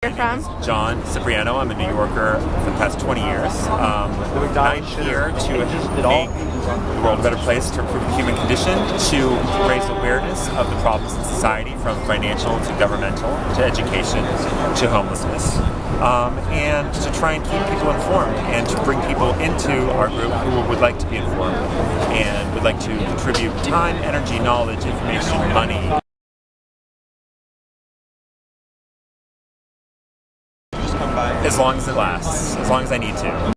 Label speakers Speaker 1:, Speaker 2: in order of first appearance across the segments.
Speaker 1: You're from?
Speaker 2: John Cipriano. I'm a New Yorker for the past 20 years. I'm here to make the world a better place, to improve the human condition, to raise awareness of the problems in society, from financial to governmental to education to homelessness, and to try and keep people informed and to bring people into our group who would like to be informed and would like to contribute time, energy, knowledge, information, money. As long as it lasts, as long as I need to.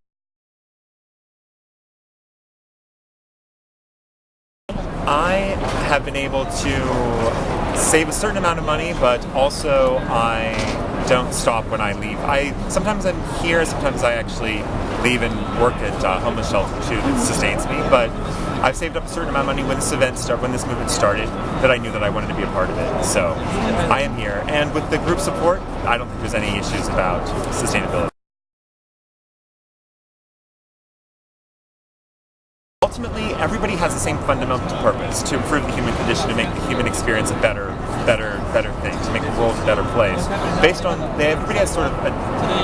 Speaker 2: I have been able to save a certain amount of money, but also I don't stop when I leave. Sometimes I'm here, sometimes I actually leave and work at a homeless shelter too that sustains me, but I've saved up a certain amount of money when this movement started, that I knew that I wanted to be a part of it. So I am here, and with the group support, I don't think there's any issues about sustainability. Ultimately, everybody has the same fundamental purpose: to improve the human condition, to make the human experience a better thing, to make the world a better place. Based on, everybody has sort of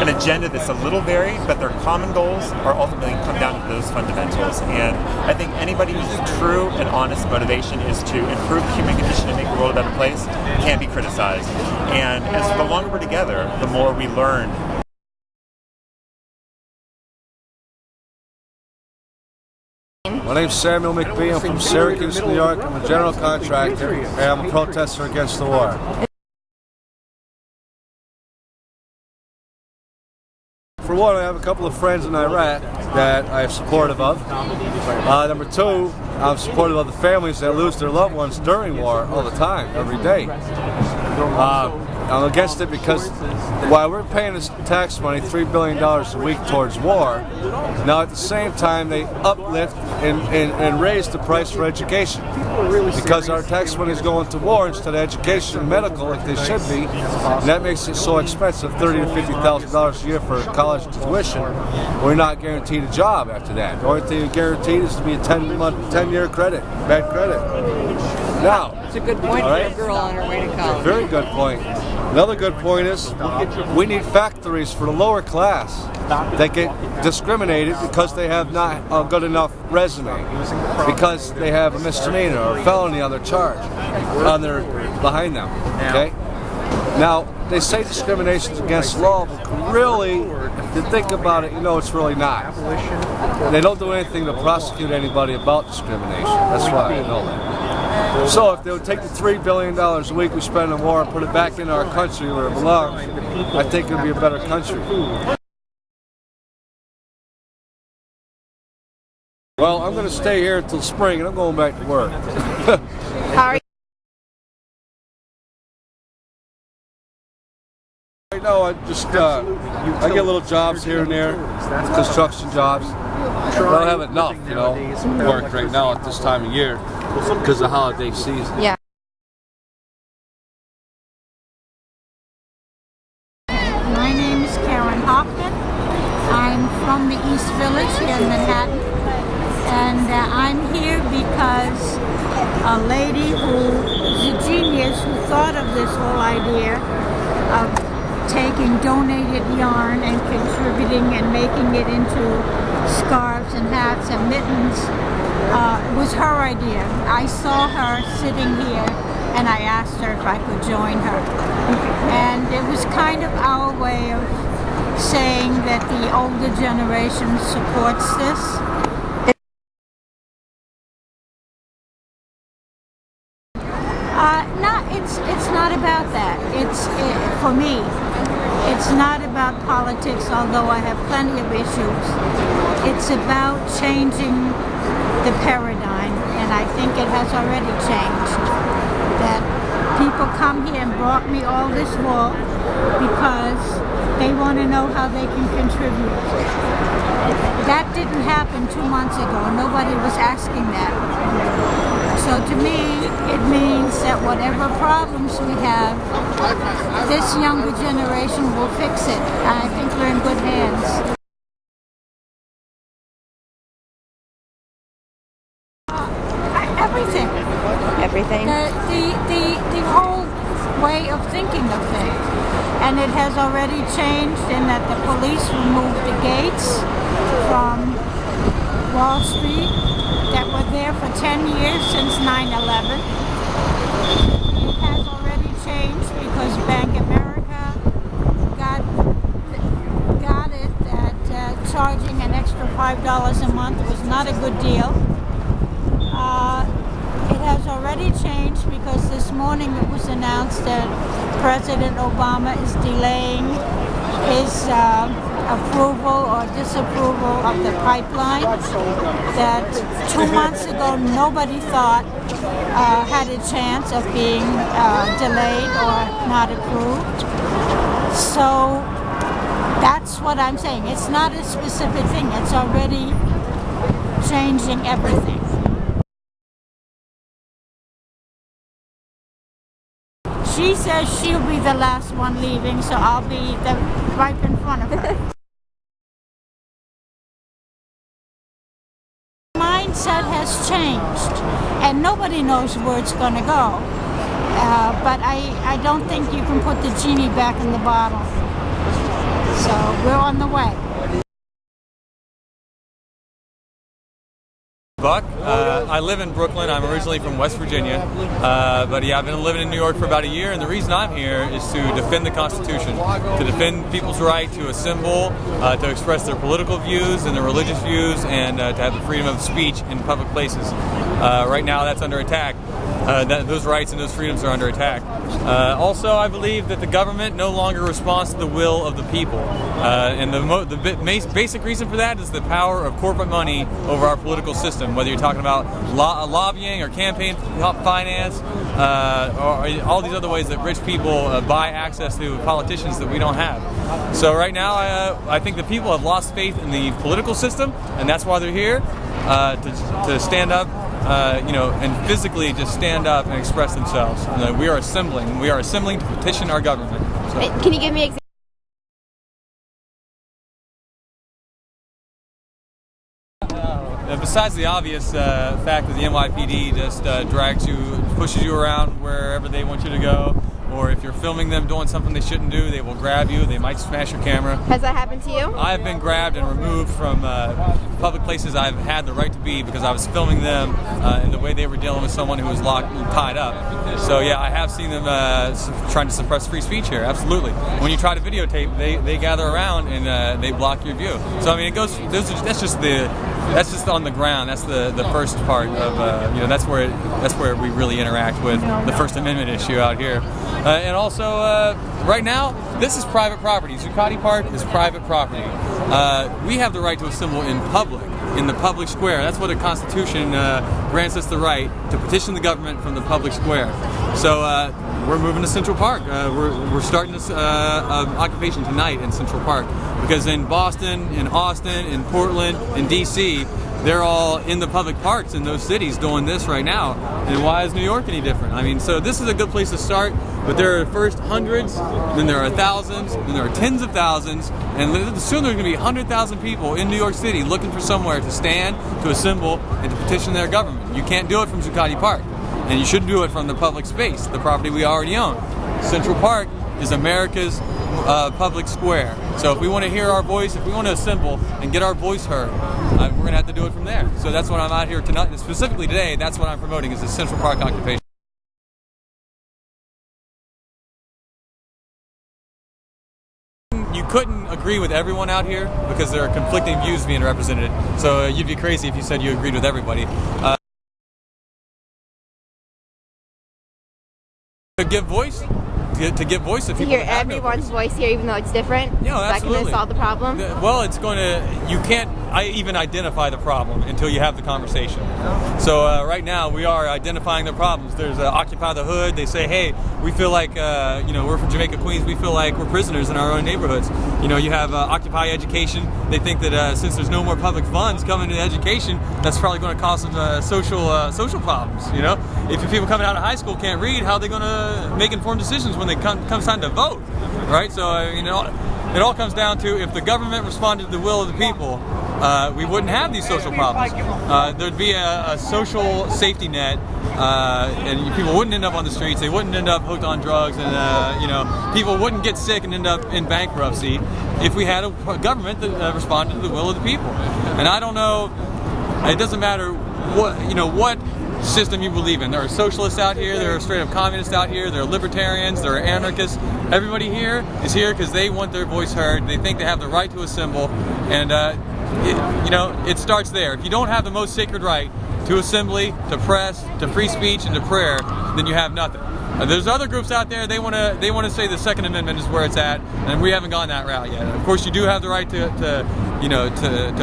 Speaker 2: an agenda that's a little varied, but their common goals are ultimately come down to those fundamentals. And I think anybody whose true and honest motivation is to improve the human condition and make the world a better place can't be criticized. And as the longer we're together, the more we learn.
Speaker 3: My name's Samuel McBee. I'm from Syracuse, New York. I'm a general contractor, and I'm a protester against the war. For one, I have a couple of friends in Iraq that I am supportive of. Number two, I'm supportive of the families that lose their loved ones during war all the time, every day. I'm against it because while we're paying this tax money, $3 billion a week towards war, now at the same time they uplift and raise the price for education. Because our tax money is going to war instead of education and medical like they should be, and that makes it so expensive, $30,000 to $50,000 a year for college tuition. We're not guaranteed a job after that. The only thing you're guaranteed is to be a 10-year credit, bad credit. Now,
Speaker 1: it's a good point for a girl on her way to college.
Speaker 3: Very good point. Another good point is we need factories for the lower class that get discriminated because they have not a good enough resume, because they have a misdemeanor or a felony on their charge, behind them. Okay. Now they say discrimination is against law, but really, if you think about it, you know it's really not. They don't do anything to prosecute anybody about discrimination. That's why I know that. So if they would take the $3 billion a week we spend on war and put it back into our country where it belongs, I think it would be a better country. Well, I'm going to stay here until spring and I'm going back to work.
Speaker 1: How are you?
Speaker 3: Right now I just, I get little jobs here and there, construction jobs. I don't have enough, work right now at this time of year because of the holiday season.
Speaker 1: Yeah.
Speaker 4: My name is Karen Hoffman. I'm from the East Village here in Manhattan, and I'm here because a lady who's a genius who thought of this whole idea of taking donated yarn and contributing and making it into scarves and hats and mittens was her idea. I saw her sitting here and I asked her if I could join her. And it was kind of our way of saying that the older generation supports this. It's not about that. For me, it's not about politics, although I have plenty of issues. It's about changing the paradigm, and I think it has already changed. That people come here and brought me all this wool because they want to know how they can contribute. That didn't happen 2 months ago. Nobody was asking that. So to me, it means that whatever problems we have, this younger generation will fix it. I think we're in good hands. Everything.
Speaker 1: Everything?
Speaker 4: The whole way of thinking of things. And it has already changed in that the police removed the gates from Wall Street that were there for 10 years since 9/11. It has already changed because Bank America got it that charging an extra $5 a month was not a good deal. It has already changed because this morning it was announced that President Obama is delaying his approval or disapproval of the pipeline that 2 months ago nobody thought had a chance of being delayed or not approved. So that's what I'm saying. It's not a specific thing. It's already changing everything. She says she'll be the last one leaving, so I'll be right in front of her. Mindset has changed, and nobody knows where it's going to go. But I don't think you can put the genie back in the bottle. So we're on the way.
Speaker 5: Buck. I live in Brooklyn. I'm originally from West Virginia, but yeah, I've been living in New York for about a year, and the reason I'm here is to defend the Constitution, to defend people's right to assemble, to express their political views and their religious views, and to have the freedom of speech in public places. Right now, that's under attack. Those rights and those freedoms are under attack. Also, I believe that the government no longer responds to the will of the people, and the basic reason for that is the power of corporate money over our political system. Whether you're talking about lobbying or campaign finance, or all these other ways that rich people buy access to politicians that we don't have. So right now, I think the people have lost faith in the political system, and that's why they're here to stand up. And physically just stand up and express themselves. We are assembling. We are assembling to petition our government. So.
Speaker 6: Can you give me examples?
Speaker 5: Besides the obvious fact that the NYPD just drags you, pushes you around wherever they want you to go, or if you're filming them doing something they shouldn't do, they will grab you, they might smash your camera.
Speaker 6: Has that happened to you?
Speaker 5: I've been grabbed and removed from public places I've had the right to be because I was filming them in the way they were dealing with someone who was tied up. So yeah, I have seen them trying to suppress free speech here, absolutely. When you try to videotape, they gather around and they block your view. So I mean, it goes. That's just on the ground. That's the first part of that's where we really interact with the First Amendment issue out here. And also, right now, this is private property. Zuccotti Park is private property. We have the right to assemble in public, in the public square. That's what the Constitution grants us the right to petition the government from the public square. So we're moving to Central Park. We're starting this occupation tonight in Central Park because in Boston, in Austin, in Portland, in D.C., they're all in the public parks in those cities doing this right now. And why is New York any different? I mean, so this is a good place to start, but there are first hundreds, then there are thousands, then there are tens of thousands, and soon there's going to be 100,000 people in New York City looking for somewhere to stand, to assemble, and to petition their government. You can't do it from Zuccotti Park, and you shouldn't do it from the public space, the property we already own. Central Park is America's public square. So if we want to hear our voice, if we want to assemble and get our voice heard, we're going to have to do it from there. So that's what I'm out here tonight, and specifically today, that's what I'm promoting is the Central Park occupation. You couldn't agree with everyone out here because there are conflicting views being represented. So you'd be crazy if you said you agreed with everybody. To give voice to people.
Speaker 6: To hear everyone's voice here, even though it's different.
Speaker 5: Yeah,
Speaker 6: is that going to solve the problem?
Speaker 5: Well, it's going to. You can't even identify the problem until you have the conversation. So right now we are identifying the problems. There's Occupy the Hood. They say, hey, we feel like we're from Jamaica, Queens. We feel like we're prisoners in our own neighborhoods. You have Occupy Education. They think that since there's no more public funds coming to education, that's probably going to cause some social problems. If people coming out of high school can't read, how are they going to make informed decisions when they comes time to vote, right? So it all comes down to if the government responded to the will of the people, we wouldn't have these social problems. There'd be a social safety net and people wouldn't end up on the streets. They wouldn't end up hooked on drugs, and you know, people wouldn't get sick and end up in bankruptcy if we had a government that responded to the will of the people. And I don't know. It doesn't matter what system you believe in. There are socialists out here, there are straight up communists out here, there are libertarians, there are anarchists. Everybody here is here because they want their voice heard. They think they have the right to assemble, and it starts there. If you don't have the most sacred right to assembly, to press, to free speech, and to prayer, then you have nothing. There's other groups out there. They want to say the Second Amendment is where it's at, and we haven't gone that route yet. Of course, you do have the right to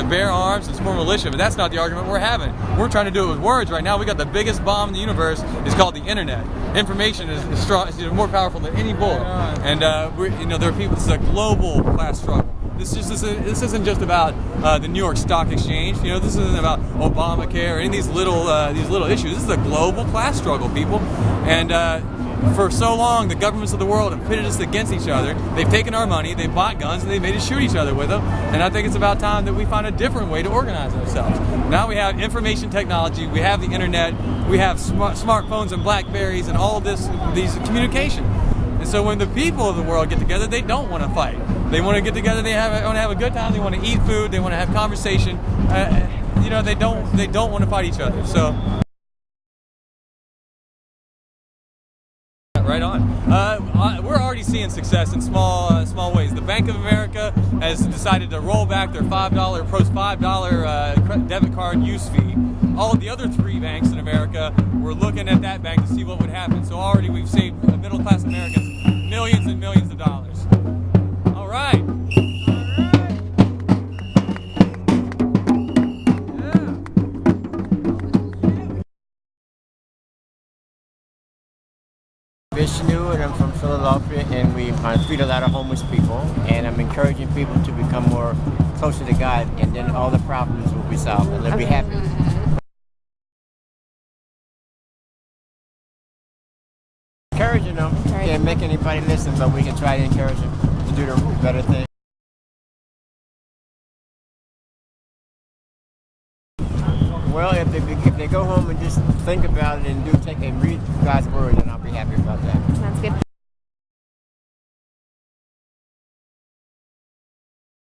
Speaker 5: bear arms and form a militia, but that's not the argument we're having. We're trying to do it with words right now. We got the biggest bomb in the universe. It's called the internet. Information is strong, is more powerful than any bullet. And there are people. This is a global class struggle. This isn't just about the New York Stock Exchange. This isn't about Obamacare or any of these little issues. This is a global class struggle, people. And for so long, the governments of the world have pitted us against each other. They've taken our money, they've bought guns, and they've made us shoot each other with them. And I think it's about time that we find a different way to organize ourselves. Now we have information technology, we have the internet, we have smartphones and Blackberries and all of these communication. And so when the people of the world get together, they don't want to fight. They want to get together, they want to have a good time, they want to eat food, they want to have conversation. They don't want to fight each other. So. Right on. We're already seeing success in small ways. The Bank of America has decided to roll back their $5 debit card use fee. All of the other 3 banks in America, we're looking at that bank to see what would happen. So already we've saved middle-class Americans millions and millions of dollars. All right.
Speaker 7: Vishnu, and I'm from Philadelphia, and I feed a lot of homeless people, and I'm encouraging people to become more closer to God, and then all the problems will be solved, and they'll be happy. Encouraging them, can't make anybody listen, but we can try to encourage them to do the better thing. Well, if they go home and just think about it and read God's word, then I'll be happy about that.
Speaker 6: Sounds good.